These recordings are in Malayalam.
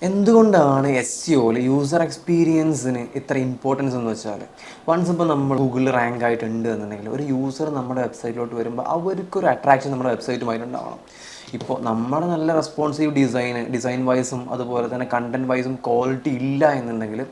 എന്തുകൊണ്ടാണ് SEOയിൽ യൂസർ എക്സ്പീരിയൻസിന് ഇത്ര ഇമ്പോർട്ടൻസ് എന്ന് വെച്ചാൽ, വൺസ് ഇപ്പോൾ നമ്മൾ ഗൂഗിളിൽ റാങ്ക് ആയിട്ടുണ്ട് എന്നുണ്ടെങ്കിൽ ഒരു യൂസർ നമ്മുടെ വെബ്സൈറ്റിലോട്ട് വരുമ്പോൾ അവർക്കൊരു അട്രാക്ഷൻ നമ്മുടെ വെബ്സൈറ്റുമായിട്ട് ഉണ്ടാവണം. ഇപ്പോൾ നമ്മുടെ നല്ല റെസ്പോൺസീവ് ഡിസൈൻ വൈസും അതുപോലെ തന്നെ കണ്ടൻറ് വൈസും ക്വാളിറ്റി ഇല്ല എന്നുണ്ടെങ്കിൽ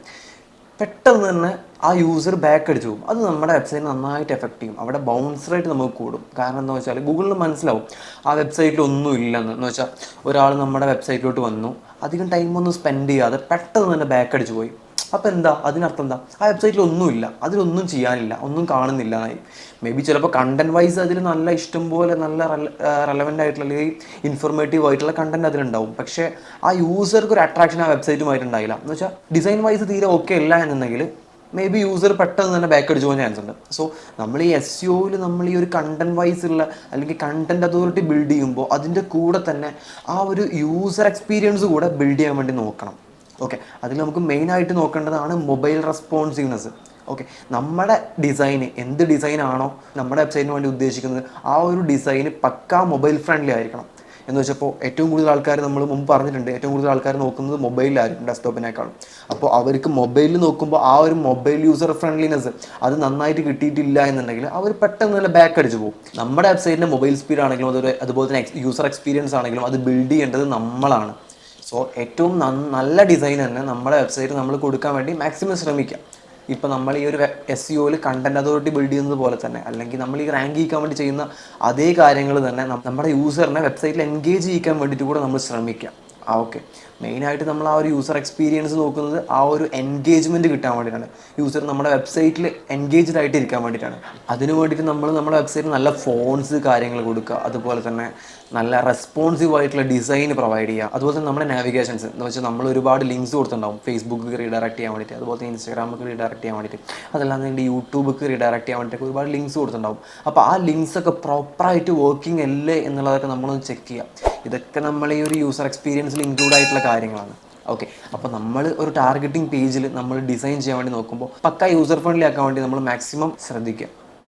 പെട്ടെന്ന് തന്നെ ആ യൂസർ ബാക്ക് അടിച്ചു പോകും. അത് നമ്മുടെ വെബ്സൈറ്റ് നന്നായിട്ട് എഫക്റ്റ് ചെയ്യും. അവിടെ ബൗൺസ് റേറ്റ് നമുക്ക് കൂടും. കാരണം എന്താ വെച്ചാൽ ഗൂഗിളിന് മനസ്സിലാവും ആ വെബ്സൈറ്റിൽ ഒന്നും ഇല്ലെന്ന് വെച്ചാൽ ഒരാൾ നമ്മുടെ വെബ്സൈറ്റിലോട്ട് വന്നു, അധികം ടൈമൊന്നും സ്പെൻഡ് ചെയ്യാതെ പെട്ടെന്ന് തന്നെ ബാക്ക് അടിച്ചു പോയി. അപ്പോൾ എന്താ അതിനർത്ഥം? എന്താ ആ വെബ്സൈറ്റിൽ ഒന്നുമില്ല, അതിലൊന്നും ചെയ്യാനില്ല, ഒന്നും കാണുന്നില്ല എന്നായി. മേ ബി ചിലപ്പോൾ കണ്ടൻറ് വൈസ് അതിൽ നല്ല ഇഷ്ടം പോലെ നല്ല റെലവൻ്റ് ആയിട്ടുള്ള അല്ലെങ്കിൽ ഇൻഫോർമേറ്റീവ് ആയിട്ടുള്ള കണ്ടൻറ് അതിലുണ്ടാവും. പക്ഷേ ആ യൂസർക്ക് ഒരു അട്രാക്ഷൻ ആ വെബ്സൈറ്റുമായിട്ട് ഉണ്ടായില്ല എന്ന് വെച്ചാൽ ഡിസൈൻ വൈസ് തീരെ ഓക്കെ അല്ല എന്നുണ്ടെങ്കിൽ മേ ബി യൂസർ പെട്ടെന്ന് തന്നെ ബാക്ക് അടിച്ചു പോകാൻ ചാൻസ് ഉണ്ട്. സോ നമ്മൾ ഈ SEOയിൽ നമ്മൾ ഈ ഒരു കണ്ടൻറ് വൈസ് ഉള്ള അല്ലെങ്കിൽ കണ്ടൻറ് അതോറിറ്റി ബിൽഡ് ചെയ്യുമ്പോൾ അതിൻ്റെ കൂടെ തന്നെ ആ ഒരു യൂസർ എക്സ്പീരിയൻസ് കൂടെ ബിൽഡ് ചെയ്യാൻ വേണ്ടി നോക്കണം. ഓക്കെ, അതിൽ നമുക്ക് മെയിനായിട്ട് നോക്കേണ്ടതാണ് മൊബൈൽ റെസ്പോൺസീവ്നെസ്. ഓക്കെ, നമ്മുടെ ഡിസൈന് എന്ത് ഡിസൈനാണോ നമ്മുടെ വെബ്സൈറ്റിന് വേണ്ടി ഉദ്ദേശിക്കുന്നത് ആ ഒരു ഡിസൈന് പക്കാ മൊബൈൽ ഫ്രണ്ട്ലി ആയിരിക്കണം. എന്ന് വെച്ചപ്പോൾ ഏറ്റവും കൂടുതൽ ആൾക്കാർ, നമ്മൾ മുമ്പ് പറഞ്ഞിട്ടുണ്ട്, ഏറ്റവും കൂടുതൽ ആൾക്കാർ നോക്കുന്നത് മൊബൈലിലായിരിക്കും ഡെസ്ക്ടോപ്പിനേക്കാളും. അപ്പോൾ അവർക്ക് മൊബൈലിൽ നോക്കുമ്പോൾ ആ ഒരു മൊബൈൽ യൂസർ ഫ്രണ്ട്ലിനെസ് അത് നന്നായിട്ട് കിട്ടിയിട്ടില്ല എന്നുണ്ടെങ്കിൽ അവർ പെട്ടെന്ന് തന്നെ ബാക്ക് അടിച്ചു പോകും. നമ്മുടെ വെബ്സൈറ്റിൻ്റെ മൊബൈൽ സ്പീഡ് ആണെങ്കിലും അതുപോലെ തന്നെ യൂസർ എക്സ്പീരിയൻസ് ആണെങ്കിലും അത് ബിൽഡ് ചെയ്യേണ്ടത് നമ്മളാണ്. സോ ഏറ്റവും നല്ല ഡിസൈൻ തന്നെ നമ്മുടെ വെബ്സൈറ്റ് നമ്മൾ കൊടുക്കാൻ വേണ്ടി മാക്സിമം ശ്രമിക്കാം. ഇപ്പോൾ നമ്മൾ ഈ ഒരു SEOയിൽ കണ്ടൻറ് അതോറിറ്റി ബിൽഡ് ചെയ്യുന്നത് പോലെ തന്നെ, അല്ലെങ്കിൽ നമ്മൾ ഈ റാങ്ക് ചെയ്യിക്കാൻ വേണ്ടി ചെയ്യുന്ന അതേ കാര്യങ്ങൾ തന്നെ നമ്മുടെ യൂസറിനെ വെബ്സൈറ്റിൽ എൻഗേജ് ചെയ്യിക്കാൻ വേണ്ടിയിട്ട് കൂടെ നമ്മൾ ശ്രമിക്കാം. ഓക്കെ, മെയിനായിട്ട് നമ്മൾ ആ ഒരു യൂസർ എക്സ്പീരിയൻസ് നോക്കുന്നത് ആ ഒരു എൻഗേജ്മെൻറ്റ് കിട്ടാൻ വേണ്ടിയിട്ടാണ്. യൂസർ നമ്മുടെ വെബ്സൈറ്റിൽ എൻഗേജ്ഡ് ആയിട്ട് ഇരിക്കാൻ വേണ്ടിയിട്ടാണ്. അതിന് വേണ്ടിയിട്ട് നമ്മൾ നമ്മുടെ വെബ്സൈറ്റിൽ നല്ല ഫോൺസ് കാര്യങ്ങൾ കൊടുക്കുക, അതുപോലെ തന്നെ നല്ല റെസ്പോൺസീവ് ആയിട്ടുള്ള ഡിസൈൻ പ്രൊവൈഡ് ചെയ്യുക. അതുപോലെ തന്നെ നമ്മുടെ നാവിഗേഷൻസ് എന്ന് വെച്ചാൽ നമ്മൾ ഒരുപാട് ലിങ്ക്സ് കൊടുത്തിട്ടുണ്ടാവും, ഫേസ്ബുക്ക് റീഡയറക്റ്റ് ചെയ്യാൻ വേണ്ടിയിട്ട്, അതുപോലെ തന്നെ ഇൻസ്റ്റാഗ്രാമിലേക്ക് റീഡയറക്റ്റ് ചെയ്യാൻ വേണ്ടിയിട്ട്, അതല്ലാതെ എൻ്റെ യൂട്യൂബിലേക്ക് റീഡയറക്റ്റ് ചെയ്യാൻ വേണ്ടിയിട്ട് ഒരുപാട് ലിങ്ക്സ് കൊടുത്തിട്ടുണ്ടാവും. അപ്പോൾ ആ ലിങ്ക്സൊക്കെ പ്രോപ്പറായിട്ട് വർക്കിംഗ് അല്ലേ എന്നുള്ളതൊക്കെ നമ്മളൊന്ന് ചെക്ക് ചെയ്യുക. ഇതൊക്കെ നമ്മൾ ഈ ഒരു യൂസർ എക്സ്പീരിയൻസിൽ ഇൻക്ലൂഡ് ആയിട്ടുള്ള കാര്യങ്ങളാണ്. ഓക്കെ, അപ്പോൾ നമ്മൾ ഒരു ടാർഗറ്റിംഗ് പേജിൽ നമ്മൾ ഡിസൈൻ ചെയ്യാൻ വേണ്ടി നോക്കുമ്പോൾ പക്ക യൂസർ ഫ്രണ്ട്ലി ആക്കാൻ വേണ്ടി നമ്മൾ മാക്സിമം ശ്രദ്ധിക്കുക.